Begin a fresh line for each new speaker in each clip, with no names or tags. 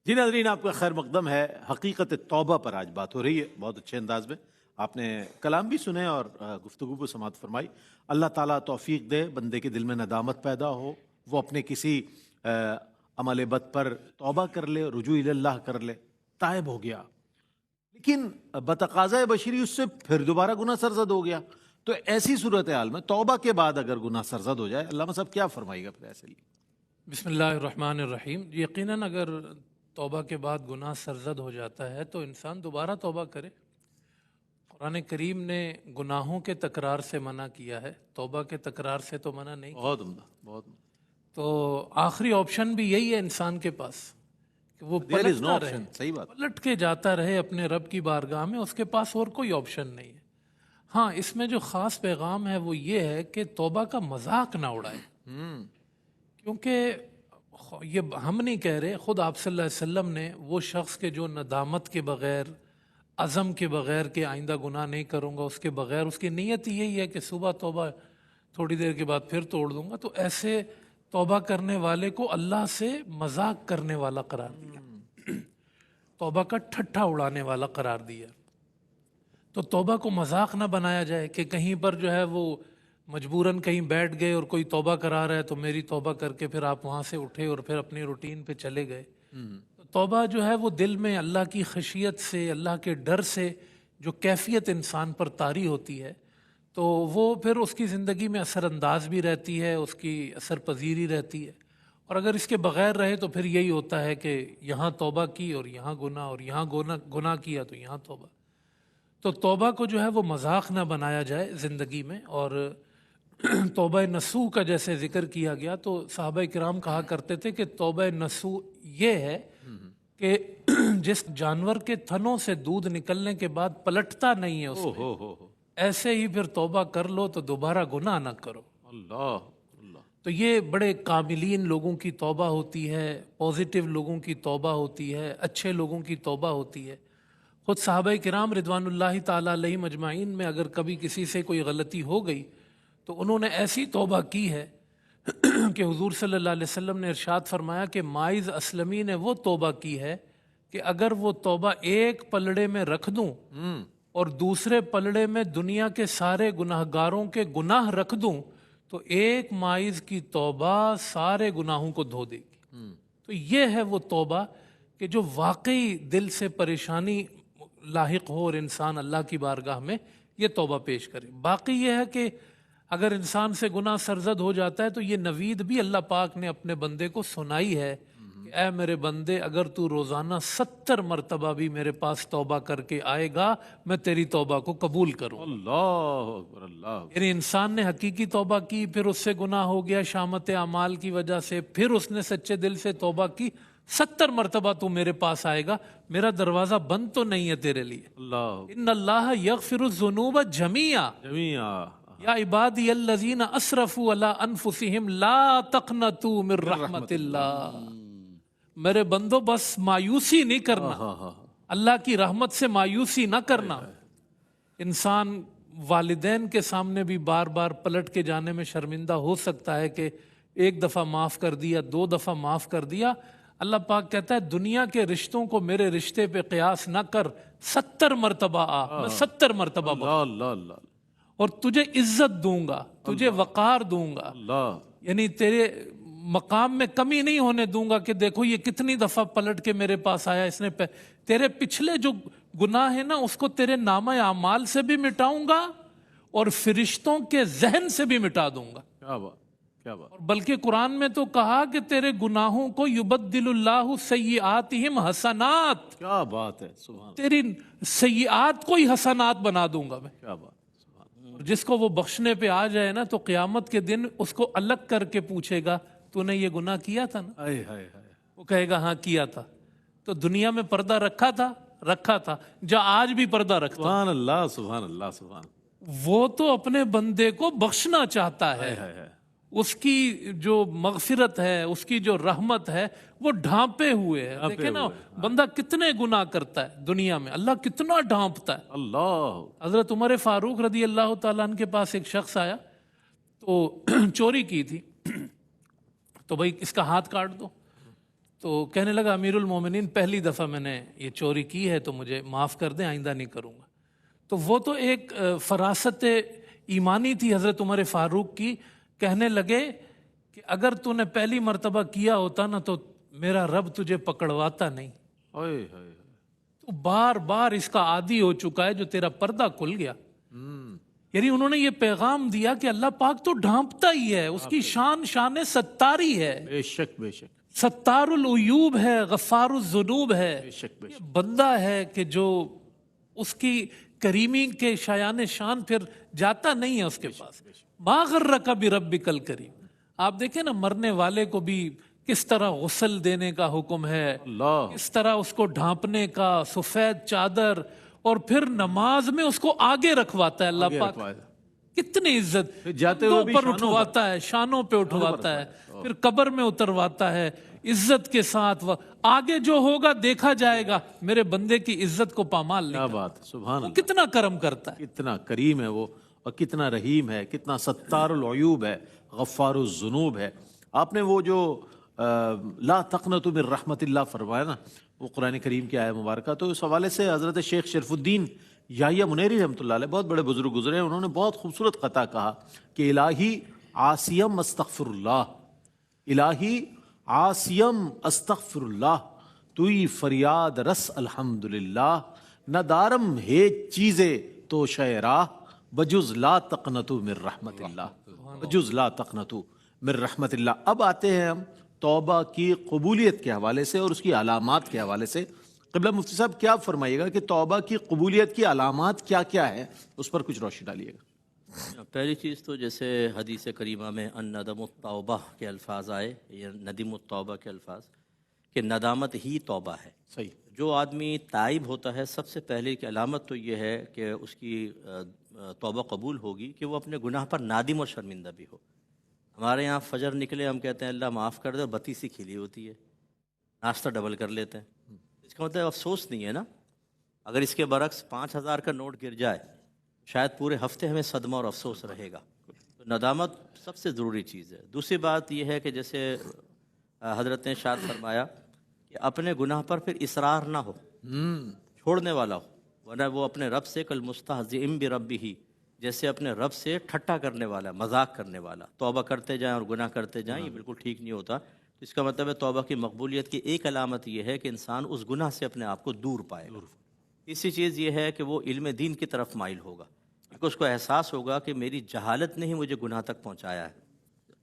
جی ناظرین، آپ کا خیر مقدم ہے۔ حقیقت توبہ پر آج بات ہو رہی ہے، بہت اچھے انداز میں آپ نے کلام بھی سنے اور گفتگو کو سماعت فرمائی۔ اللہ تعالیٰ توفیق دے بندے کے دل میں ندامت پیدا ہو، وہ اپنے کسی عمل بد پر توبہ کر لے، رجوع اللہ کر لے، تائب ہو گیا، لیکن بتقاضۂ بشری اس سے پھر دوبارہ گناہ سرزد ہو گیا۔ تو ایسی صورتحال میں توبہ کے بعد اگر گناہ سرزد ہو جائے، علامہ صاحب کیا فرمائے گا پھر ایسے لیے؟
بسم اللہ الرحمن الرحیم۔ یقیناً اگر توبہ کے بعد گناہ سرزد ہو جاتا ہے تو انسان دوبارہ توبہ کرے۔ قرآن کریم نے گناہوں کے تکرار سے منع کیا ہے، توبہ کے تکرار سے تو منع نہیں کیا۔
بہت عمدہ، بہت عمدہ۔
تو آخری آپشن بھی یہی ہے انسان کے پاس کہ وہ
There is no
پلٹتا رہے،
option، صحیح بات۔
پلٹ کے جاتا رہے اپنے رب کی بارگاہ میں، اس کے پاس اور کوئی آپشن نہیں ہے۔ ہاں، اس میں جو خاص پیغام ہے وہ یہ ہے کہ توبہ کا مذاق نہ اڑائے، کیونکہ یہ ہم نہیں کہہ رہے، خود آپ صلی اللہ علیہ وسلم نے وہ شخص کے جو ندامت کے بغیر، عزم کے بغیر کہ آئندہ گناہ نہیں کروں گا، اس کے بغیر اس کی نیت یہی ہے کہ صبح توبہ تھوڑی دیر کے بعد پھر توڑ دوں گا، تو ایسے توبہ کرنے والے کو اللہ سے مذاق کرنے والا قرار دیا، توبہ کا ٹھٹھا اڑانے والا قرار دیا۔ تو توبہ کو مذاق نہ بنایا جائے کہ کہیں پر جو ہے وہ مجبوراً کہیں بیٹھ گئے اور کوئی توبہ کرا رہا ہے تو میری توبہ کر کے پھر آپ وہاں سے اٹھے اور پھر اپنی روٹین پہ چلے گئے۔ تو توبہ جو ہے وہ دل میں اللہ کی خشیت سے، اللہ کے ڈر سے جو کیفیت انسان پر طاری ہوتی ہے، تو وہ پھر اس کی زندگی میں اثر انداز بھی رہتی ہے، اس کی اثر پذیری رہتی ہے۔ اور اگر اس کے بغیر رہے تو پھر یہی ہوتا ہے کہ یہاں توبہ کی اور یہاں گناہ، اور یہاں گناہ کیا تو یہاں توبہ۔ تو توبہ کو جو ہے وہ مذاق نہ بنایا جائے زندگی میں۔ اور توبہ نصوح کا جیسے ذکر کیا گیا تو صحابہ کرام کہا کرتے تھے کہ توبہ نصوح یہ ہے کہ جس جانور کے تھنوں سے دودھ نکلنے کے بعد پلٹتا نہیں ہے اس میں، ایسے ہی پھر توبہ کر لو تو دوبارہ گناہ نہ کرو۔
اللہ اللہ۔
تو یہ بڑے کاملین لوگوں کی توبہ ہوتی ہے، پازیٹیو لوگوں کی توبہ ہوتی ہے، اچھے لوگوں کی توبہ ہوتی ہے۔ خود صحابہ کرام رضوان اللہ تعالیٰ علیہ مجمعین میں اگر کبھی کسی سے کوئی غلطی ہو گئی تو انہوں نے ایسی توبہ کی ہے کہ حضور صلی اللہ علیہ وسلم نے ارشاد فرمایا کہ مائز اسلمی نے وہ توبہ کی ہے کہ اگر وہ توبہ ایک پلڑے میں رکھ دوں اور دوسرے پلڑے میں دنیا کے سارے گناہ گاروں کے گناہ رکھ دوں تو ایک مائز کی توبہ سارے گناہوں کو دھو دے گی۔ تو یہ ہے وہ توبہ کہ جو واقعی دل سے پریشانی لاحق ہو اور انسان اللہ کی بارگاہ میں یہ توبہ پیش کرے۔ باقی یہ ہے کہ اگر انسان سے گناہ سرزد ہو جاتا ہے تو یہ نوید بھی اللہ پاک نے اپنے بندے کو سنائی ہے کہ اے میرے بندے، اگر تو روزانہ 70 مرتبہ بھی میرے پاس توبہ کر کے آئے گا میں تیری توبہ کو قبول کروں۔
اللہ اکبر، اللہ اکبر۔
یعنی انسان نے حقیقی توبہ کی، پھر اس سے گناہ ہو گیا شامت اعمال کی وجہ سے، پھر اس نے سچے دل سے توبہ کی، 70 مرتبہ تو میرے پاس آئے گا، میرا دروازہ بند تو نہیں ہے تیرے لیے۔
اللہ
ان اللہ یغفر الذنوب جميعا
جمیعا۔
یا عبادی الذین اسرفوا علی انفسہم لا تقنطوا من رحمت اللہ۔ میرے بندو بس مایوسی نہیں کرنا، اللہ کی رحمت سے مایوسی نہ کرنا۔ انسان والدین کے سامنے بھی بار بار پلٹ کے جانے میں شرمندہ ہو سکتا ہے کہ ایک دفعہ معاف کر دیا، 2 دفعہ معاف کر دیا۔ اللہ پاک کہتا ہے دنیا کے رشتوں کو میرے رشتے پہ قیاس نہ کر، 70 مرتبہ آ، میں 70 مرتبہ
اللہ اللہ اللہ
اور تجھے عزت دوں گا، تجھے وقار دوں گا،
اللہ۔
یعنی تیرے مقام میں کمی نہیں ہونے دوں گا کہ دیکھو یہ کتنی دفعہ پلٹ کے میرے پاس آیا، اس نے تیرے پچھلے جو گناہ ہے نا اس کو تیرے نامہ اعمال سے بھی مٹاؤں گا اور فرشتوں کے ذہن سے بھی مٹا دوں گا۔
کیا بات، کیا بات۔
اور بلکہ قرآن میں تو کہا کہ تیرے گناہوں کو یبدل اللہ سیئاتہم حسنات،
کیا بات ہے، سبحان
تیری سیئات کو ہی حسنات بنا دوں گا میں۔
کیا بات، سبحان
اور جس کو وہ بخشنے پہ آ جائے نا تو قیامت کے دن اس کو الگ کر کے پوچھے گا تو نے یہ گناہ کیا تھا نا؟
ہائے ہائے ہائے۔
وہ کہے گا ہاں کیا تھا۔ تو دنیا میں پردہ رکھا تھا، جا آج بھی پردہ رکھتا،
سبحان اللہ، سبحان اللہ، سبحان۔
وہ تو اپنے بندے کو بخشنا چاہتا ہے،
ہائے ہائے۔
اس کی جو مغفرت ہے، اس کی جو رحمت ہے وہ ڈھانپے ہوئے ہے۔ دیکھیں نا بندہ کتنے گناہ کرتا ہے دنیا میں، اللہ کتنا ڈھانپتا ہے۔
اللہ۔
حضرت عمر فاروق رضی اللہ تعالیٰ عنہ کے پاس ایک شخص آیا تو چوری کی تھی، تو بھائی اس کا ہاتھ کاٹ دو۔ تو کہنے لگا امیر المومنین پہلی دفعہ میں نے یہ چوری کی ہے تو مجھے معاف کر دیں، آئندہ نہیں کروں گا۔ تو وہ تو ایک فراست ایمانی تھی حضرت عمر فاروق کی، کہنے لگے کہ اگر تو نے پہلی مرتبہ کیا ہوتا نا تو میرا رب تجھے پکڑواتا نہیں۔
اوئے ہوئے
تو بار بار اس کا عادی ہو چکا ہے جو تیرا پردہ کھل گیا۔ یعنی انہوں نے یہ پیغام دیا کہ اللہ پاک تو ڈھانپتا ہی ہے، اس کی شان شان ستاری ہے،
بے شک بے شک
ستار العیوب ہے، غفار الذنوب ہے،
بے شک بے شک
یہ بندہ ہے کہ جو اس کی کریمی کے شایان شان پھر جاتا نہیں ہے اس کے پاس۔ ما غرک بربک الکریم، آپ دیکھیں نا مرنے والے کو بھی کس طرح غسل دینے کا حکم ہے،
اللہ
کس طرح اس کو ڈھانپنے کا، سفید چادر، اور پھر نماز میں اس کو آگے رکھواتا ہے اللہ پاک۔ کتنی عزت،
پھر جاتے ہوئے بھی
پر
شانوں
اٹھواتا ہے، شانوں پہ اٹھواتا ہے، پھر قبر میں اترواتا ہے عزت کے ساتھ۔ آگے جو ہوگا دیکھا جائے گا، میرے بندے کی عزت کو پامال
کیا
نہیں کرتا۔
بات ہے، سبحان
وہ
اللہ،
کتنا کرم کرتا ہے۔
کتنا کریم ہے وہ، اور کتنا رحیم ہے، کتنا ستار العیوب ہے، غفار الذنوب ہے۔ آپ نے وہ جو لا تقنطوا من رحمت اللہ فرمایا نا، وہ قرآن کریم کی آیت مبارکہ، تو اس حوالے سے حضرت شیخ شرف الدین یحییٰ منیری رحمۃ اللہ علیہ، بہت بڑے بزرگ گزرے ہیں، انہوں نے بہت خوبصورت قطع کہا کہ الہی عاصیم استغفر اللہ، الہی عاصیم استغفر اللہ، توئی فریاد رس الحمدللہ، نہ دارم ہے چیزیں تو شعراہ، بجز لا تقنطوا من رحمت اللہ، بجز لا تقنطوا من رحمت اللہ۔ اب آتے ہیں ہم توبہ کی قبولیت کے حوالے سے اور اس کی علامات کے حوالے سے۔ قبلہ مفتی صاحب کیا فرمائیے گا کہ توبہ کی قبولیت کی علامات کیا کیا ہے، اس پر کچھ روشنی ڈالیے گا۔
پہلی چیز تو جیسے حدیث کریمہ میں ان ندم التوبہ کے الفاظ آئے، یا ندم التوبہ کے الفاظ، کہ ندامت ہی توبہ ہے۔
صحیح،
جو آدمی تائب ہوتا ہے، سب سے پہلے کی علامت تو یہ ہے کہ اس کی توبہ قبول ہوگی کہ وہ اپنے گناہ پر نادم اور شرمندہ بھی ہو۔ ہمارے یہاں فجر نکلے ہم کہتے ہیں اللہ معاف کر دے، بتی سی کھلی ہوتی ہے، ناشتہ ڈبل کر لیتے ہیں، اس کا مطلب افسوس نہیں ہے نا۔ اگر اس کے برعکس 5,000 کا نوٹ گر جائے شاید پورے ہفتے ہمیں صدمہ اور افسوس رہے گا۔ تو ندامت سب سے ضروری چیز ہے۔ دوسری بات یہ ہے کہ جیسے حضرت نے ارشاد فرمایا کہ اپنے گناہ پر پھر اصرار نہ ہو، چھوڑنے والا ہو، ورنہ وہ اپنے رب سے کل مستہزئ بربہ، جیسے اپنے رب سے ٹھٹا کرنے والا، مذاق کرنے والا۔ توبہ کرتے جائیں اور گناہ کرتے جائیں، یہ بالکل ٹھیک نہیں ہوتا۔ اس کا مطلب ہے توبہ کی مقبولیت کی ایک علامت یہ ہے کہ انسان اس گناہ سے اپنے آپ کو دور پائے گا۔ تیسری چیز یہ ہے کہ وہ علم دین کی طرف مائل ہوگا، کیونکہ اس کو احساس ہوگا کہ میری جہالت نے ہی مجھے گناہ تک پہنچایا ہے۔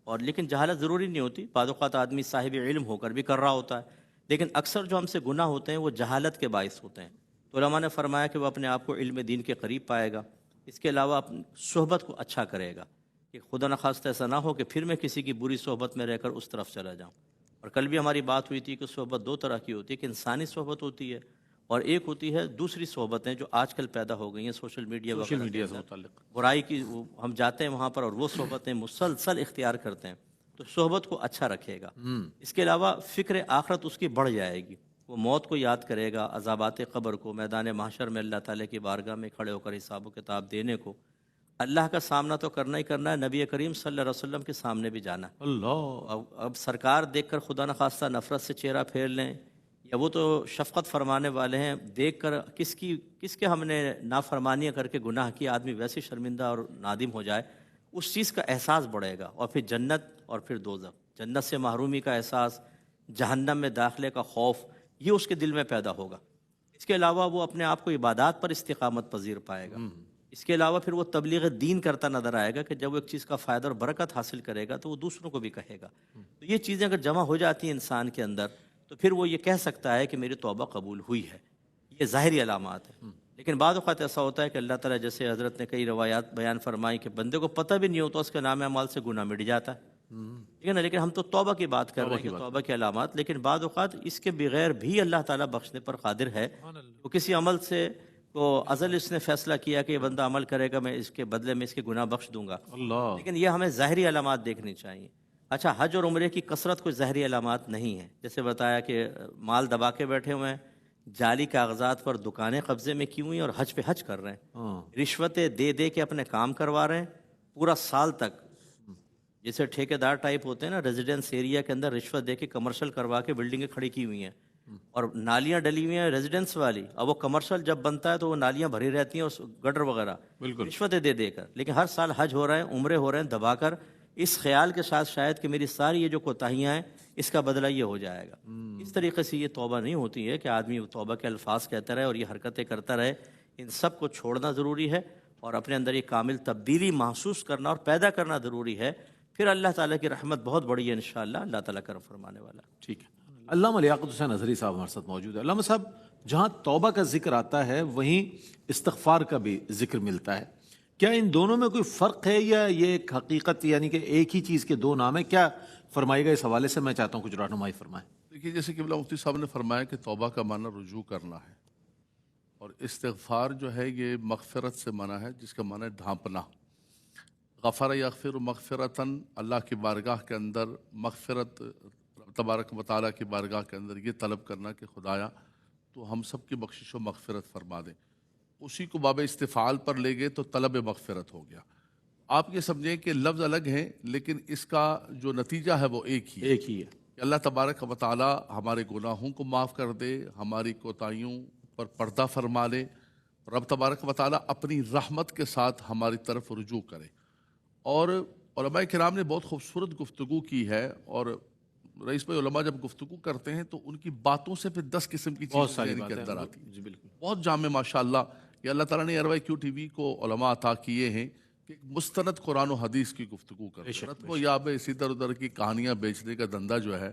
اور لیکن جہالت ضروری نہیں ہوتی، بعض اوقات آدمی صاحب علم ہو کر بھی کر رہا ہوتا ہے، لیکن اکثر جو ہم سے گناہ ہوتے ہیں وہ جہالت کے باعث ہوتے ہیں۔ تو علماء نے فرمایا کہ وہ اپنے آپ کو علم دین کے قریب پائے گا۔ اس کے علاوہ اپنی صحبت کو اچھا کرے گا کہ خدا نخواستہ ایسا نہ ہو کہ پھر میں کسی کی بری صحبت میں رہ کر اس طرف چلا جاؤں۔ اور کل بھی ہماری بات ہوئی تھی کہ صحبت دو طرح کی ہوتی ہے، کہ انسانی صحبت ہوتی ہے اور ایک ہوتی ہے دوسری صحبتیں جو آج کل پیدا ہو گئی ہیں سوشل میڈیا
سوشل
وغیرہ
میڈیا
کے
سے
اندر۔
متعلق
برائی کی ہم جاتے ہیں وہاں پر اور وہ صحبتیں مسلسل اختیار کرتے ہیں، تو صحبت کو اچھا رکھے گا۔ اس کے علاوہ فکر آخرت اس کی بڑھ جائے گی، وہ موت کو یاد کرے گا، عذابات قبر کو، میدان محشر میں اللہ تعالیٰ کی بارگاہ میں کھڑے ہو کر حساب و کتاب دینے کو۔ اللہ کا سامنا تو کرنا ہی کرنا ہے، نبی کریم صلی اللہ علیہ وسلم کے سامنے بھی جانا ہے۔
اللہ،
اب سرکار دیکھ کر خدا نخواستہ نفرت سے چہرہ پھیر لیں، یا وہ تو شفقت فرمانے والے ہیں، دیکھ کر کس کے ہم نے نافرمانیاں کر کے گناہ کیا، آدمی ویسے شرمندہ اور نادم ہو جائے، اس چیز کا احساس بڑھے گا، اور پھر جنت اور پھر دوزخ، جنت سے محرومی کا احساس، جہنم میں داخلے کا خوف، یہ اس کے دل میں پیدا ہوگا۔ اس کے علاوہ وہ اپنے آپ کو عبادات پر استقامت پذیر پائے گا۔ اس کے علاوہ پھر وہ تبلیغ دین کرتا نظر آئے گا کہ جب وہ ایک چیز کا فائدہ اور برکت حاصل کرے گا تو وہ دوسروں کو بھی کہے گا۔ تو یہ چیزیں اگر جمع ہو جاتی ہیں انسان کے اندر تو پھر وہ یہ کہہ سکتا ہے کہ میری توبہ قبول ہوئی ہے۔ یہ ظاہری علامات ہیں، لیکن بعض اوقات ایسا ہوتا ہے کہ اللہ تعالیٰ، جیسے حضرت نے کئی روایات بیان فرمائی کہ بندے کو پتہ بھی نہیں ہوتا اس کے نام اعمال سے گناہ مٹ جاتا ہے، ٹھیک ہے نا، لیکن ہم تو توبہ کی بات کر رہے ہیں کہ توبہ کی علامات، لیکن بعض اوقات اس کے بغیر بھی اللہ تعالیٰ بخشنے پر قادر ہے۔ وہ کسی عمل سے تو ازل اس نے فیصلہ کیا کہ یہ بندہ عمل کرے گا، میں اس کے بدلے میں اس کے گناہ بخش دوں گا،
اللہ،
لیکن یہ ہمیں ظاہری علامات دیکھنی چاہیے۔ اچھا، حج اور عمرے کی کثرت کوئی ظاہری علامات نہیں ہے، جیسے بتایا کہ مال دبا کے بیٹھے ہوئے ہیں، جعلی کاغذات پر دکانیں قبضے میں کی ہوئی ہیں اور حج پہ حج کر رہے ہیں، رشوتیں دے دے کے اپنے کام کروا رہے ہیں، پورا سال تک جیسے ٹھیکیدار ٹائپ ہوتے ہیں نا، ریزیڈنس ایریا کے اندر رشوت دے کے کمرشل کروا کے بلڈنگیں کھڑی کی ہوئی ہیں، اور نالیاں ڈلی ہوئی ہیں ریزیڈنس والی. اب وہ کمرشل جب بنتا ہے تو وہ نالیاں بھری رہتی ہیں اور گٹر وغیرہ رشوتیں دے دے کر، لیکن ہر سال حج ہو رہے ہیں، عمرے ہو رہے ہیں دبا کر، اس خیال کے ساتھ شاید کہ میری ساری یہ جو کوتاہیاں ہیں اس کا بدلہ یہ ہو جائے گا. اس طریقے سے یہ توبہ نہیں ہوتی ہے کہ آدمی توبہ کے الفاظ کہتا رہے اور یہ حرکتیں کرتا رہے. ان سب کو چھوڑنا ضروری ہے اور اپنے اندر یہ کامل تبدیلی محسوس کرنا اور پیدا کرنا ضروری ہے. پھر اللہ تعالیٰ کی رحمت بہت بڑی ہے انشاءاللہ، اللہ تعالیٰ کرم فرمانے والا.
ٹھیک ہے. علامہ لیاقت حسین اظہری صاحب ہمارے ساتھ موجود ہے. علامہ صاحب، جہاں توبہ کا ذکر آتا ہے وہیں استغفار کا بھی ذکر ملتا ہے. کیا ان دونوں میں کوئی فرق ہے یا یہ ایک حقیقت یعنی کہ ایک ہی چیز کے دو نام ہیں؟ کیا فرمائے گا اس حوالے سے؟ میں چاہتا ہوں کچھ رہنمائی فرمائیں.
دیکھیے، جیسے کہ مفتی صاحب نے فرمایا کہ توبہ کا معنی رجوع کرنا ہے، اور استغفار جو ہے یہ مغفرت سے منع ہے، جس کا معنی ہے ڈھانپنا. غفر یغفر مغفرتاً، اللہ کی بارگاہ کے اندر مغفرت، تبارک و تعالیٰ کی بارگاہ کے اندر یہ طلب کرنا کہ خدایا تو ہم سب کی بخشش و مغفرت فرما دے. اسی کو باب استفعال پر لے گئے تو طلب مغفرت ہو گیا. آپ یہ سمجھیں کہ لفظ الگ ہیں لیکن اس کا جو نتیجہ ہے وہ ایک ہی
ہے
کہ اللہ تبارک و تعالیٰ ہمارے گناہوں کو معاف کر دے، ہماری کوتاہیوں پر پردہ فرما لے، رب تبارک و تعالیٰ اپنی رحمت کے ساتھ ہماری طرف رجوع کرے. اور علماء کرام نے بہت خوبصورت گفتگو کی ہے، اور رئیس بھائی علماء جب گفتگو کرتے ہیں تو ان کی باتوں سے پھر 10 قسم کی چیزیں ذہن کے اندر آتی ہیں.
جی بالکل.
بہت جامع ماشاءاللہ یہ اللہ تعالیٰ نے RYQ TV کو علماء عطا کیے ہیں کہ ایک مستند قرآن و حدیث کی گفتگو کرتے ہیں. رتب و یاب اسی ادھر ادھر کی کہانیاں بیچنے کا دھندا جو ہے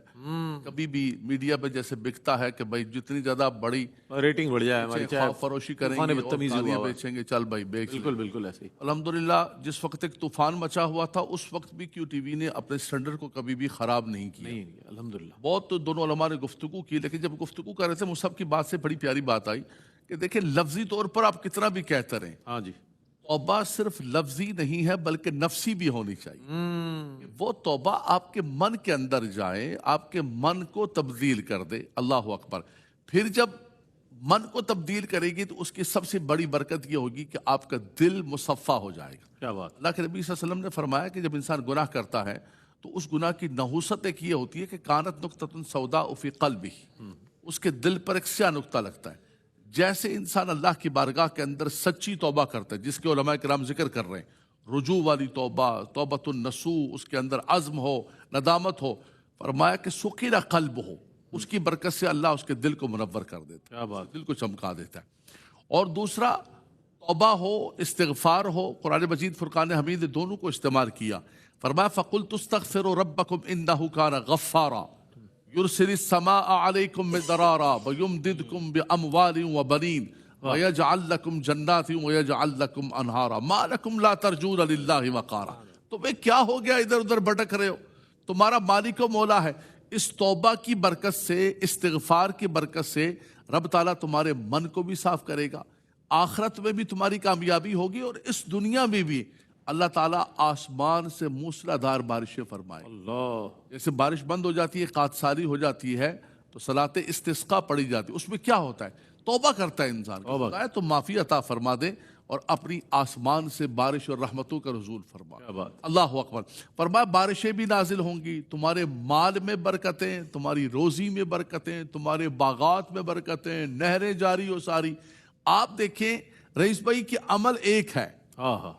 کبھی بھی میڈیا پہ جیسے بکتا ہے کہ بھائی جتنی زیادہ بڑی
ریٹنگ بڑھ جائے ہماری،
خواب فروشی کریں گے اور کہانیاں بیچیں گے، چل بھائی بیچ.
بالکل ایسے ہی.
الحمدللہ جس وقت ایک طوفان مچا ہوا تھا اس وقت بھی QTV نے اپنے اسٹینڈرڈ کو کبھی بھی خراب نہیں کیا.
الحمدللہ.
بہت دونوں علماء نے گفتگو کی، لیکن جب گفتگو کر رہے تھے مصعب کی بات سے بڑی پیاری بات آئی کہ دیکھیں لفظی طور پر آپ کتنا بھی کہتے رہیں،
ہاں جی،
توبہ صرف لفظی نہیں ہے بلکہ نفسی بھی ہونی چاہیے. وہ توبہ آپ کے من کے اندر جائے، آپ کے من کو تبدیل کر دے. اللہ اکبر. پھر جب من کو تبدیل کرے گی تو اس کی سب سے بڑی برکت یہ ہوگی کہ آپ کا دل مصفا ہو جائے گا.
کیا بات.
اللہ کے نبی صلی اللہ علیہ وسلم نے فرمایا کہ جب انسان گناہ کرتا ہے تو اس گناہ کی نحوست ایک یہ ہوتی ہے کہ کانت نقطۃ سوداء فی قلبہ، اس کے دل پر ایک سیاہ نقطہ لگتا ہے. جیسے انسان اللہ کی بارگاہ کے اندر سچی توبہ کرتا ہے، جس کے علماء کرام ذکر کر رہے ہیں، رجوع والی توبہ، توبۃ النصوح، اس کے اندر عزم ہو، ندامت ہو، فرمایا کہ سکیلا قلب ہو، اس کی برکت سے اللہ اس کے دل کو منور کر دیتا ہے،
کیا بات.
دل کو چمکا دیتا ہے. اور دوسرا توبہ ہو، استغفار ہو. قرآن مجید فرقان حمید نے دونوں کو استعمال کیا. فرمایا فَقُلْتُ اسْتَغْفِرُوا رَبَّكُمْ إِنَّهُ كَانَ غَفَّارًا يُرْسِلِ السَّمَاءَ عَلَيْكُمْ مِدْرَارًا وَيُمْدِدْكُمْ بِأَمْوَالٍ وَبَنِينَ وَيَجْعَلْ لَكُمْ جَنَّاتٍ وَيَجْعَلْ لَكُمْ أَنْهَارًا مَا لَكُمْ لَا تَرْجُونَ لِلَّهِ وَقَارًا. تمہیں کیا ہو گیا ادھر ادھر بھٹک رہے ہو؟ تمہارا مالک و مولا ہے. اس توبہ کی برکت سے، استغفار کی برکت سے رب تعالیٰ تمہارے من کو بھی صاف کرے گا، آخرت میں بھی تمہاری کامیابی ہوگی، اور اس دنیا میں بھی اللہ تعالیٰ آسمان سے موسلادھار بارشیں فرمائے.
اللہ.
جیسے بارش بند ہو جاتی ہے، قحط ہو جاتی ہے، تو صلاۃ استسقاء پڑھی جاتی ہے. اس میں کیا ہوتا ہے؟ توبہ کرتا ہے انسان، خدا ہے تو معافی عطا فرما دے اور اپنی آسمان سے بارش اور رحمتوں کا نزول فرما. اللہ اکبر. فرمایا بارشیں بھی نازل ہوں گی، تمہارے مال میں برکتیں، تمہاری روزی میں برکتیں، تمہارے باغات میں برکتیں، نہریں جاری و ساری. آپ دیکھیں رئیس بھائی کہ عمل ایک ہے،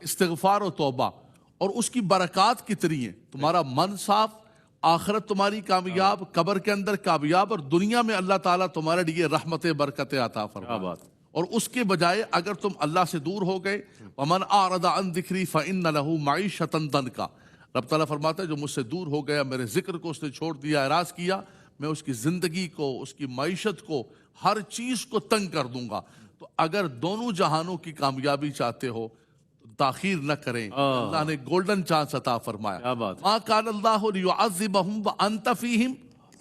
استغفار و توبہ، اور اس کی برکات کتنی ہیں. تمہارا من صاف، آخرت تمہاری کامیاب، قبر کے اندر کامیاب، اور دنیا میں اللہ تعالیٰ تمہارے لیے رحمت برکتیں عطا فرما. اور اس کے بجائے اگر تم اللہ سے دور ہو گئے، وَمَنْ أَعْرَضَ عَنْ ذِكْرِي فَإِنَّ لَهُ مَعِيشَةً ضَنْكًا، رب تعالیٰ فرماتا ہے جو مجھ سے دور ہو گیا، میرے ذکر کو اس نے چھوڑ دیا، اعراض کیا، میں اس کی زندگی کو، اس کی معیشت کو، ہر چیز کو تنگ کر دوں گا. تو اگر دونوں جہانوں کی کامیابی چاہتے ہو تاخیر نہ کریں. اللہ نے گولڈن چانس عطا فرمایا. ما کان اللہ لیعذبہم وانت فیہم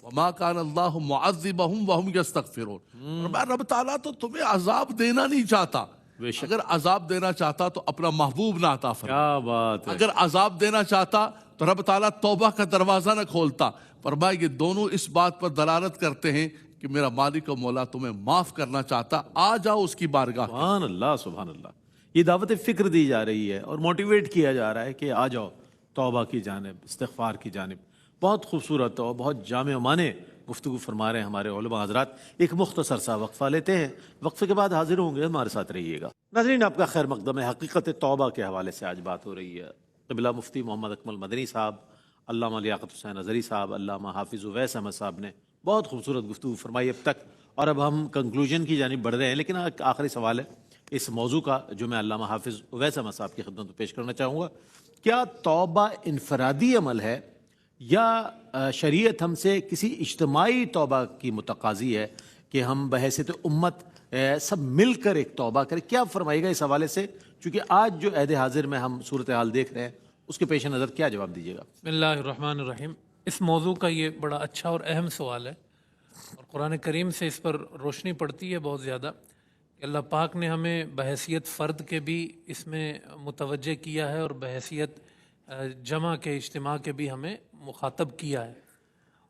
وما کان اللہ معذبہم وہم یستغفرون. رب تعالیٰ تو تمہیں عذاب دینا نہیں چاہتا، اگر عذاب دینا چاہتا تو اپنا محبوب نہ عطا فرماتا. اگر عذاب دینا چاہتا تو رب تعالیٰ توبہ کا دروازہ نہ کھولتا. فرمایا یہ دونوں اس بات پر دلالت کرتے ہیں کہ میرا مالک و مولا تمہیں معاف کرنا چاہتا، آ جاؤ اس کی بارگاہ.
سبحان اللہ سبحان اللہ. یہ دعوت فکر دی جا رہی ہے اور موٹیویٹ کیا جا رہا ہے کہ آ جاؤ توبہ کی جانب، استغفار کی جانب. بہت خوبصورت اور بہت جامع و معنی گفتگو فرما رہے ہیں ہمارے علماء حضرات. ایک مختصر سا وقفہ لیتے ہیں، وقفے کے بعد حاضر ہوں گے، ہمارے ساتھ رہیے گا. ناظرین، آپ کا خیر مقدم ہے. حقیقت توبہ کے حوالے سے آج بات ہو رہی ہے. قبلہ مفتی محمد اکمل مدنی صاحب، علامہ لیاقت حسین اظہری صاحب، علامہ حافظ اویس احمد صاحب نے بہت خوبصورت گفتگو فرمائی اب تک، اور اب ہم کنکلوژن کی جانب بڑھ رہے ہیں. لیکن ایک آخری سوال ہے اس موضوع کا جو میں علامہ حافظ اویس احمد صاحب کی خدمت میں پیش کرنا چاہوں گا. کیا توبہ انفرادی عمل ہے یا شریعت ہم سے کسی اجتماعی توبہ کی متقاضی ہے کہ ہم بحیثیت امت سب مل کر ایک توبہ کریں؟ کیا فرمائے گا اس حوالے سے، چونکہ آج جو عہد حاضر میں ہم صورتحال دیکھ رہے ہیں اس کے پیش نظر کیا جواب دیجیے گا؟
بسم اللہ الرحمن الرحیم. اس موضوع کا یہ بڑا اچھا اور اہم سوال ہے، اور قرآن کریم سے اس پر روشنی پڑتی ہے بہت زیادہ کہ اللہ پاک نے ہمیں بحیثیت فرد کے بھی اس میں متوجہ کیا ہے، اور بحیثیت جمع کے، اجتماع کے بھی ہمیں مخاطب کیا ہے،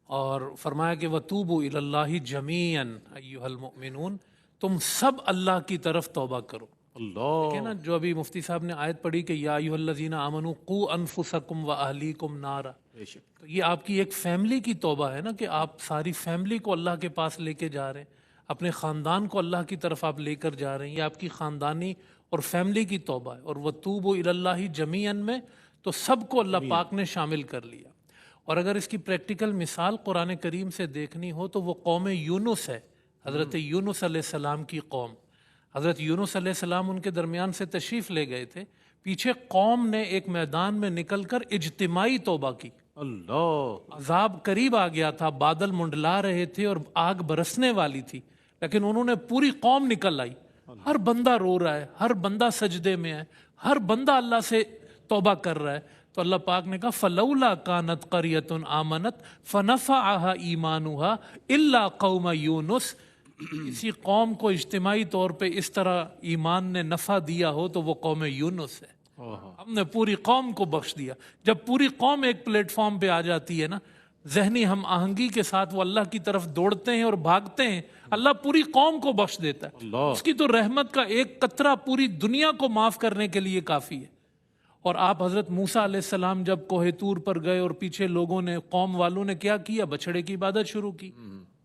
اور فرمایا کہ وَتُوبُوا إِلَى اللَّهِ جَمِيعًا أَيُّهَا الْمُؤْمِنُونَ، تم سب اللہ کی طرف توبہ کرو.
اللہ،
نا جو ابھی مفتی صاحب نے آیت پڑھی کہ یا ایھا الذین آمنوا قوا انفسکم واہلیکم نارا، تو یہ آپ کی ایک فیملی کی توبہ ہے نا، کہ آپ ساری فیملی کو اللہ کے پاس لے کے جا رہے ہیں، اپنے خاندان کو اللہ کی طرف آپ لے کر جا رہے ہیں. یہ آپ کی خاندانی اور فیملی کی توبہ ہے. اور وتوبوا الی اللہ جمیعا میں تو سب کو اللہ پاک نے شامل کر لیا. اور اگر اس کی پریکٹیکل مثال قرآن کریم سے دیکھنی ہو تو وہ قوم یونس ہے، حضرت یونس علیہ السلام کی قوم. حضرت یونس علیہ السلام ان کے درمیان سے تشریف لے گئے تھے، پیچھے قوم نے ایک میدان میں نکل کر اجتماعی توبہ کی.
اللہ،
عذاب قریب آ گیا تھا، بادل منڈلا رہے تھے اور آگ برسنے والی تھی، لیکن انہوں نے پوری قوم نکل آئی. ہر بندہ رو رہا ہے، ہر بندہ سجدے میں ہے، ہر بندہ اللہ سے توبہ کر رہا ہے. تو اللہ پاک نے کہا فلولا کانت قریۃ آمنت فنفعها ایمانها الا قوم یونس. کسی قوم کو اجتماعی طور پہ اس طرح ایمان نے نفع دیا ہو تو وہ قوم یونس ہے. ہم نے پوری قوم کو بخش دیا. جب پوری قوم ایک پلیٹ فارم پہ آ جاتی ہے نا، ذہنی ہم آہنگی کے ساتھ وہ اللہ کی طرف دوڑتے ہیں اور بھاگتے ہیں، اللہ پوری قوم کو بخش دیتا ہے. اس کی تو رحمت کا ایک قطرہ پوری دنیا کو معاف کرنے کے لیے کافی ہے. اور آپ حضرت موسیٰ علیہ السلام جب کوہ طور پر گئے اور پیچھے لوگوں نے، قوم والوں نے کیا کیا؟ بچھڑے کی عبادت شروع کی.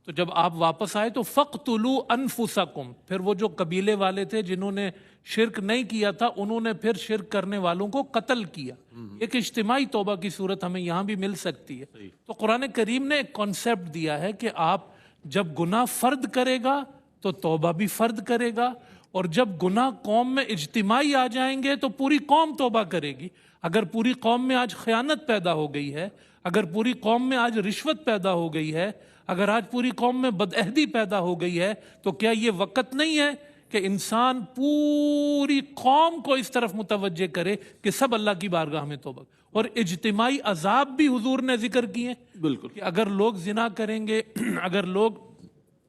تو جب آپ واپس آئے تو فَقْتُلُوا أَنفُسَكُمْ، پھر وہ جو قبیلے والے تھے جنہوں نے شرک نہیں کیا تھا انہوں نے پھر شرک کرنے والوں کو قتل کیا. ایک اجتماعی توبہ کی صورت ہمیں یہاں بھی مل سکتی ہے. تو قرآن کریم نے ایک کانسیپٹ دیا ہے کہ آپ جب گناہ فرد کرے گا تو توبہ بھی فرد کرے گا، اور جب گناہ قوم میں اجتماعی آ جائیں گے تو پوری قوم توبہ کرے گی. اگر پوری قوم میں آج خیانت پیدا ہو گئی ہے، اگر پوری قوم میں آج رشوت پیدا ہو گئی ہے، اگر آج پوری قوم میں بدعہدی پیدا ہو گئی ہے، تو کیا یہ وقت نہیں ہے کہ انسان پوری قوم کو اس طرف متوجہ کرے کہ سب اللہ کی بارگاہ میں توبہ؟ اور اجتماعی عذاب بھی حضور نے ذکر کیے.
بالکل،
کہ اگر لوگ زنا کریں گے، اگر لوگ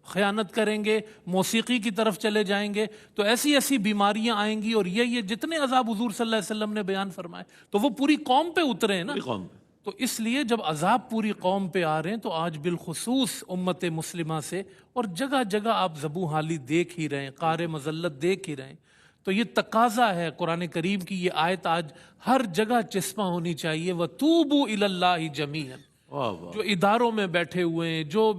خیانت کریں گے، موسیقی کی طرف چلے جائیں گے، تو ایسی ایسی بیماریاں آئیں گی. اور یہ جتنے عذاب حضور صلی اللہ علیہ وسلم نے بیان فرمائے تو وہ پوری قوم پہ اترے ہیں نا.
قوم،
تو اس لیے جب عذاب پوری قوم پہ آ رہے ہیں تو آج بالخصوص امت مسلمہ سے، اور جگہ جگہ آپ ذبح حالی دیکھ ہی رہے ہیں، قہر مذلت دیکھ ہی رہے ہیں. تو یہ تقاضا ہے قرآن کریم کی یہ آیت آج ہر جگہ چسپاں ہونی چاہیے. وَتُوبُوا إِلَى اللَّهِ جَمِيعًا. جو اداروں میں بیٹھے ہوئے ہیں، جو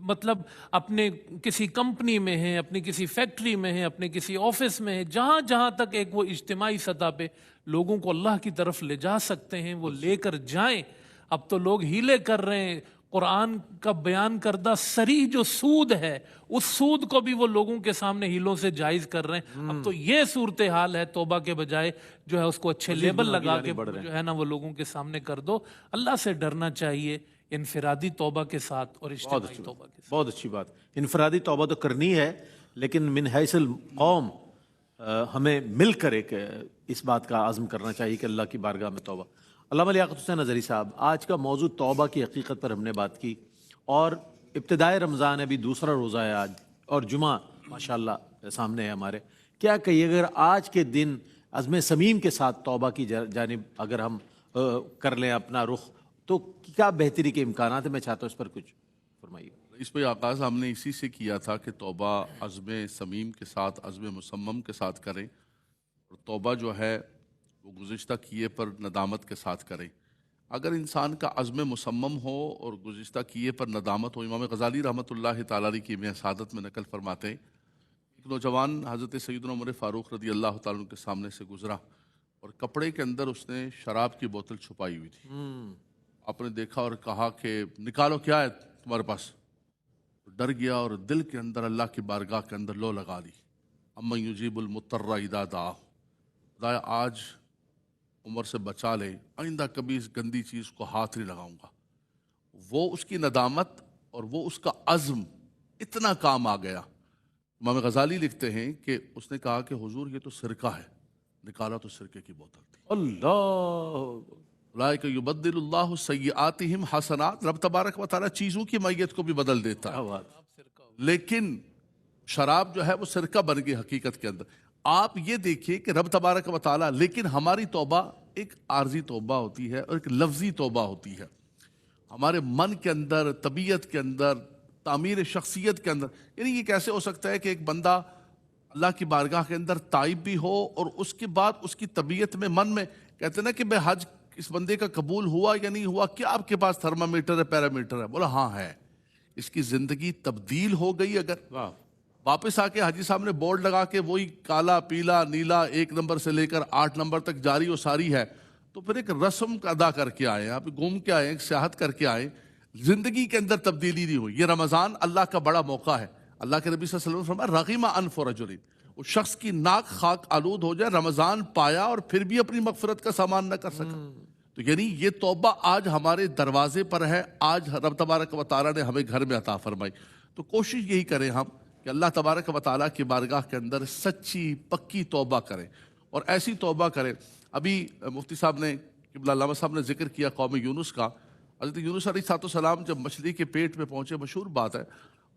مطلب اپنے کسی کمپنی میں ہیں، اپنی کسی فیکٹری میں ہیں، اپنے کسی آفس میں ہیں، جہاں جہاں تک ایک وہ اجتماعی سطح پہ لوگوں کو اللہ کی طرف لے جا سکتے ہیں وہ لے کر جائیں. اب تو لوگ ہیلے کر رہے ہیں. قرآن کا بیان کردہ صریح جو سود ہے، اس سود کو بھی وہ لوگوں کے سامنے ہیلوں سے جائز کر رہے ہیں. اب تو یہ صورتحال ہے، توبہ کے بجائے جو ہے اس کو اچھے لیبل لگا کے جو ہے نا وہ لوگوں کے سامنے کر دو. اللہ سے ڈرنا چاہیے انفرادی توبہ کے ساتھ اور اجتماعی توبہ کے ساتھ.
بہت اچھی بات. انفرادی توبہ تو کرنی ہے، لیکن من حیث القوم ہمیں مل کر ایک اس بات کا عزم کرنا چاہیے کہ اللہ کی بارگاہ میں توبہ. علامہ لیاقت حسین اظہری صاحب، آج کا موضوع توبہ کی حقیقت پر ہم نے بات کی، اور ابتدائے رمضان ہے، ابھی دوسرا روزہ ہے آج، اور جمعہ ماشاءاللہ سامنے ہے ہمارے. کیا کہیے اگر آج کے دن عزم صمیم کے ساتھ توبہ کی جانب اگر ہم کر لیں اپنا رخ تو کیا بہتری کے امکانات ہیں؟ میں چاہتا ہوں اس پر کچھ فرمائیے.
اس پہ آغاز ہم نے اسی سے کیا تھا کہ توبہ عزم صمیم کے ساتھ، عزم مصمم کے ساتھ کریں، اور توبہ جو ہے وہ گزشتہ کیے پر ندامت کے ساتھ کریں. اگر انسان کا عزم مصمم ہو اور گزشتہ کیے پر ندامت ہو. امام غزالی رحمۃ اللہ تعالیٰ علیہ کی سعادت میں نقل فرماتے ہیں ایک نوجوان حضرت سیدنا عمر فاروق رضی اللہ تعالیٰ عنہ کے سامنے سے گزرا اور کپڑے کے اندر اس نے شراب کی بوتل چھپائی ہوئی تھی. آپ نے دیکھا اور کہا کہ نکالو کیا ہے تمہارے پاس. ڈر گیا اور دل کے اندر اللہ کی بارگاہ کے اندر لو لگا دی. امن یجیب المضطر اذا دعاہ. خدایا آج عمر سے بچا لے, آئندہ کبھی اس گندی چیز کو ہاتھ نہیں لگاؤں گا. وہ اس کی ندامت اور وہ اس کا عزم اتنا کام آ گیا. امام غزالی لکھتے ہیں کہ اس نے کہا کہ حضور یہ تو سرکہ ہے. نکالا تو سرکے کی بوتل تھی.
اللہ
اولئک یبدل اللہ سیئاتہم حسنات. رب تبارک و تعالیٰ چیزوں کی میت کو بھی بدل دیتا ہے,
کیا بات.
لیکن شراب جو ہے وہ سرکہ بن گئی حقیقت کے اندر. آپ یہ دیکھیے کہ رب تبارک و تعالیٰ, لیکن ہماری توبہ ایک عارضی توبہ ہوتی ہے اور ایک لفظی توبہ ہوتی ہے. ہمارے من کے اندر, طبیعت کے اندر, تعمیر شخصیت کے اندر. یعنی یہ کیسے ہو سکتا ہے کہ ایک بندہ اللہ کی بارگاہ کے اندر تائب بھی ہو اور اس کے بعد اس کی طبیعت میں, من میں کہتے ہیں نا کہ بے حج اس بندے کا قبول ہوا یا نہیں ہوا, کیا آپ کے پاس تھرمامیٹر ہے, پیرامیٹر ہے؟ بولا ہاں ہے. اس کی زندگی تبدیل ہو گئی. اگر واپس آ کے حاجی صاحب نے بورڈ لگا کے وہی کالا پیلا نیلا 1 نمبر سے لے کر 8 نمبر تک جاری و ساری ہے, تو پھر ایک رسم ادا کر کے آئے, آپ گھوم کے آئے, ایک سیاحت کر کے آئے, زندگی کے اندر تبدیلی نہیں ہوئی. یہ رمضان اللہ کا بڑا موقع ہے. اللہ کے نبی صلی اللہ علیہ وسلم نے فرمایا رغم انف رجل, اس شخص کی ناک خاک آلود ہو جائے, رمضان پایا اور پھر بھی اپنی مغفرت کا سامان نہ کر سکا. تو یعنی یہ توبہ آج ہمارے دروازے پر ہے. آج رب تبارک و تعالیٰ نے ہمیں گھر میں عطا فرمائی. تو کوشش یہی کریں ہم کہ اللہ تبارک و تعالیٰ کی بارگاہ کے اندر سچی پکی توبہ کریں اور ایسی توبہ کریں. ابھی مفتی صاحب نے, قبلہ علامہ صاحب نے ذکر کیا قوم یونس کا. حضرت یونس علیہ السلام جب مچھلی کے پیٹ میں پہنچے, مشہور بات ہے,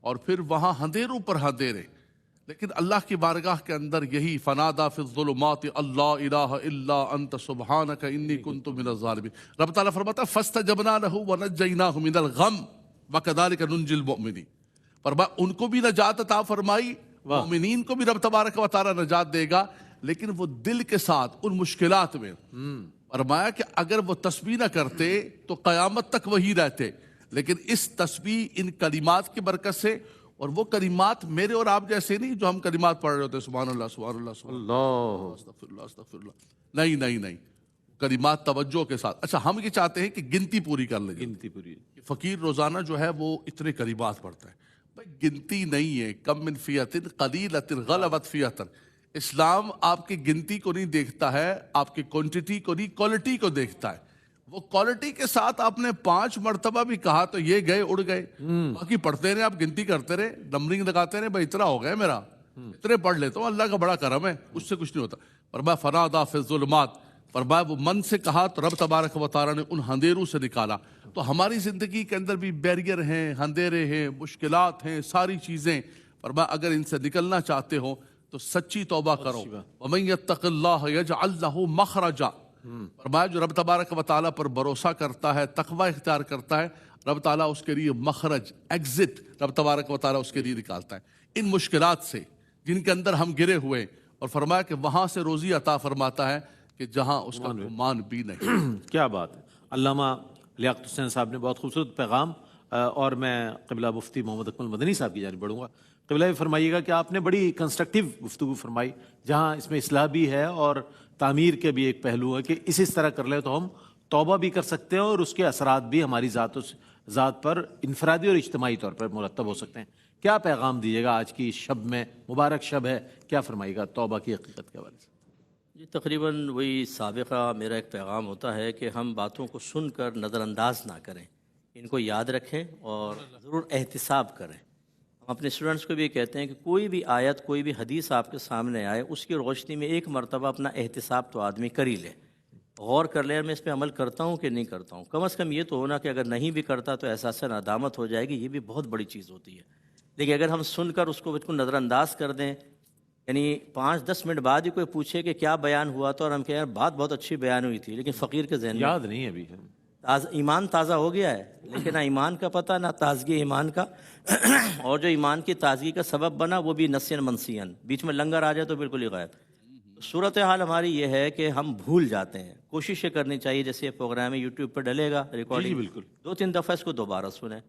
اور پھر وہاں اندھیروں پر اندھیرے, لیکن اللہ کی بارگاہ کے اندر یہی فنادا فی الظلمات اللہ الہ الا انت سبحانک انی کنت من الظالمین. رب تعالیٰ فرماتا ہے فاستجبنا لہ ونجیناہ من الغم وکذالک ننجی المؤمنین. ان کو بھی نجات عطا فرمائی, مومنین کو بھی رب تبارک و تعالیٰ نجات دے گا, لیکن وہ دل کے ساتھ ان مشکلات میں. فرمایا کہ اگر وہ تسبیح نہ کرتے تو قیامت تک وہی رہتے, لیکن اس تسبیح ان کلمات کی برکت سے, اور وہ کلمات میرے اور آپ جیسے نہیں جو ہم کلمات پڑھ رہے ہوتے سبحان اللہ سبحان اللہ سبحان اللہ استغفر اللہ استغفر اللہ, نہیں نہیں نہیں, کلمات توجہ کے ساتھ. اچھا ہم یہ چاہتے ہیں کہ گنتی پوری کر لیں.
گنتی پوری.
فقیر روزانہ جو ہے وہ اتنے کلمات پڑھتا ہے. بھائی گنتی نہیں ہے, کم من فیۃ قلیلۃ غلبت فیۃ. اسلام آپ کی گنتی کو نہیں دیکھتا ہے, آپ کی کوانٹٹی کو نہیں, کوالٹی کو دیکھتا ہے. وہ کوالٹی کے ساتھ آپ نے 5 مرتبہ بھی کہا تو یہ گئے اڑ گئے. باقی پڑھتے رہے, آپ گنتی کرتے رہے, نمبرنگ لگاتے رہے, بھائی اتنا ہو گیا میرا, اتنے پڑھ لیتا ہوں, اللہ کا بڑا کرم ہے, اس سے کچھ نہیں ہوتا. فرمایا فنادا فی الظلمات, فرمایا وہ من سے کہا تو رب تبارک و تعالیٰ نے ان اندھیروں سے نکالا. تو ہماری زندگی کے اندر بھی بیریئر ہیں, اندھیرے ہیں, مشکلات ہیں, ساری چیزیں. فرمایا اگر ان سے نکلنا چاہتے ہو تو سچی توبہ کرو. وَمَن يَتَّقِ اللَّهَ يَجْعَلْ لَهُ مَخْرَجًا. فرمایا جو رب تبارک و تعالیٰ پر بھروسہ کرتا ہے, تقوی اختیار کرتا ہے, رب تعالیٰ اس کے لیے مخرج, ایگزٹ, رب تبارک و تعالیٰ اس کے لیے نکالتا ہے ان مشکلات سے جن کے اندر ہم گرے ہوئے. اور فرمایا کہ وہاں سے روزی عطا فرماتا ہے کہ جہاں اس کا گمان بھی نہیں.
کیا بات ہے. علامہ لیاقت حسین صاحب نے بہت خوبصورت پیغام, اور میں قبلہ مفتی محمد اکمل مدنی صاحب کی جانب بڑھوں گا. قبلہ یہ فرمائیے گا کہ آپ نے بڑی کنسٹرکٹیو گفتگو فرمائی, جہاں اس میں اصلاح بھی ہے اور تعمیر کے بھی ایک پہلو ہے کہ اس طرح کر لیں تو ہم توبہ بھی کر سکتے ہیں اور اس کے اثرات بھی ہماری ذات پر انفرادی اور اجتماعی طور پر مرتب ہو سکتے ہیں. کیا پیغام دیجیے گا آج کی شب میں, مبارک شب ہے, کیا فرمائیے گا توبہ کی حقیقت کے حوالے سے؟
جی تقریباً وہی سابقہ میرا ایک پیغام ہوتا ہے کہ ہم باتوں کو سن کر نظر انداز نہ کریں, ان کو یاد رکھیں اور ضرور احتساب کریں. ہم اپنے اسٹوڈنٹس کو بھی یہ کہتے ہیں کہ کوئی بھی آیت, کوئی بھی حدیث آپ کے سامنے آئے, اس کی روشنی میں ایک مرتبہ اپنا احتساب تو آدمی کر ہی لے, غور کر لے میں اس پہ عمل کرتا ہوں کہ نہیں کرتا ہوں. کم از کم یہ تو ہونا کہ اگر نہیں بھی کرتا تو احساس ندامت ہو جائے گی, یہ بھی بہت بڑی چیز ہوتی ہے. لیکن اگر ہم سن کر اس کو بالکل نظر انداز کر دیں, یعنی 5-10 منٹ بعد ہی کوئی پوچھے کہ کیا بیان ہوا تھا اور ہم کہیں یار بات بہت اچھی بیان ہوئی تھی, لیکن فقیر کے ذہن میں
یاد نہیں ابھی
ایمان تازہ ہو گیا ہے, لیکن نہ ایمان کا پتہ نہ تازگی ایمان کا, اور جو ایمان کی تازگی کا سبب بنا وہ بھی نسین منسین, بیچ میں لنگر آ جائے تو بالکل ہی غائب. صورتحال ہماری یہ ہے کہ ہم بھول جاتے ہیں. کوشش یہ کرنی چاہیے جیسے یہ پروگرام ہے یوٹیوب پر ڈلے گا ریکارڈنگ,
بالکل.
2-3 دفعہ اس کو دوبارہ سنیں,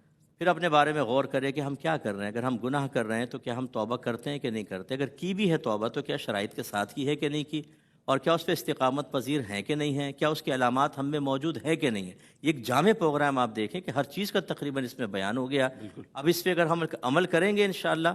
پھر اپنے بارے میں غور کریں کہ ہم کیا کر رہے ہیں. اگر ہم گناہ کر رہے ہیں تو کیا ہم توبہ کرتے ہیں کہ نہیں کرتے, اگر کی بھی ہے توبہ تو کیا شرائط کے ساتھ کی ہے کہ نہیں کی, اور کیا اس پہ استقامت پذیر ہیں کہ نہیں ہیں, کیا اس کے علامات ہم میں موجود ہے کہ نہیں ہے. یہ ایک جامع پروگرام آپ دیکھیں کہ ہر چیز کا تقریباً اس میں بیان ہو گیا. اب اس پہ اگر ہم عمل کریں گے انشاءاللہ,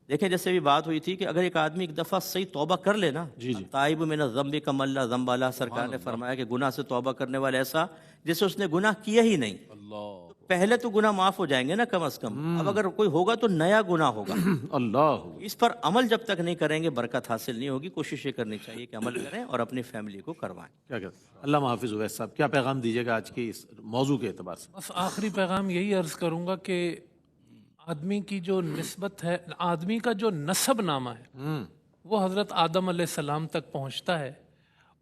دیکھیں جیسے بھی بات ہوئی تھی کہ اگر ایک آدمی ایک دفعہ صحیح توبہ کر لے نا, تائب من الذنب کمن لا ذنب لہ, سرکار نے فرمایا کہ گناہ سے توبہ کرنے والا ایسا جیسے اس نے گناہ کیا ہی نہیں. تو پہلے تو گناہ معاف ہو جائیں گے نا کم از کم, اب اگر کوئی ہوگا تو نیا گناہ ہوگا.
اللہ.
اس پر عمل جب تک نہیں کریں گے برکت حاصل نہیں ہوگی. کوشش یہ کرنی چاہیے کہ عمل کریں اور اپنی فیملی کو کروائیں.
کیا کہتے ہیں علامہ حافظ اویس صاحب, کیا پیغام دیجیے گا آج کی اس موضوع کے اعتبار سے؟
بس آخری پیغام یہی عرض کروں گا کہ آدمی کی جو نسبت ہے, آدمی کا جو نسب نامہ ہے وہ حضرت آدم علیہ السلام تک پہنچتا ہے,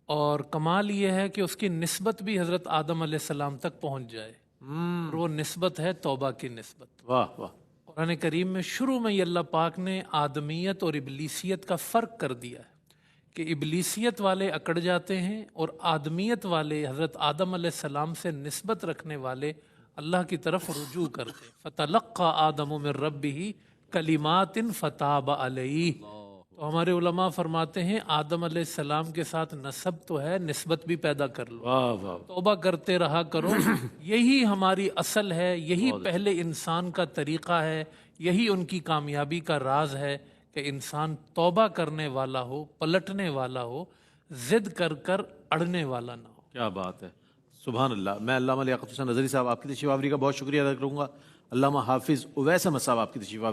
اور کمال یہ ہے کہ اس کی نسبت بھی حضرت آدم علیہ السلام تک پہنچ جائے, اور وہ نسبت ہے توبہ کی نسبت.
واہ واہ.
قرآن کریم میں شروع میں ہی اللہ پاک نے آدمیت اور ابلیسیت کا فرق کر دیا ہے کہ ابلیسیت والے اکڑ جاتے ہیں اور آدمیت والے حضرت آدم علیہ السلام سے نسبت رکھنے والے اللہ کی طرف رجوع کرتے ہیں. فَتَلَقَّى آدَمُ مِن رَبِّهِ كَلِمَاتٍ فَتَابَ عَلَيْهِ. تو ہمارے علماء فرماتے ہیں آدم علیہ السلام کے ساتھ نسب تو ہے, نسبت بھی پیدا کر لو,
واہ واہ.
توبہ کرتے رہا کرو. یہی ہماری اصل ہے, یہی پہلے انسان کا طریقہ ہے, یہی ان کی کامیابی کا راز ہے کہ انسان توبہ کرنے والا ہو, پلٹنے والا ہو, ضد کر کر اڑنے والا نہ ہو.
کیا بات ہے, سبحان اللہ. میں علامہ لیاقت حسین نظری صاحب آپ کی تشریف آوری کا بہت شکریہ ادا کروں گا. علامہ حافظ اویس احمد صاحب آپ کی تشریف آوری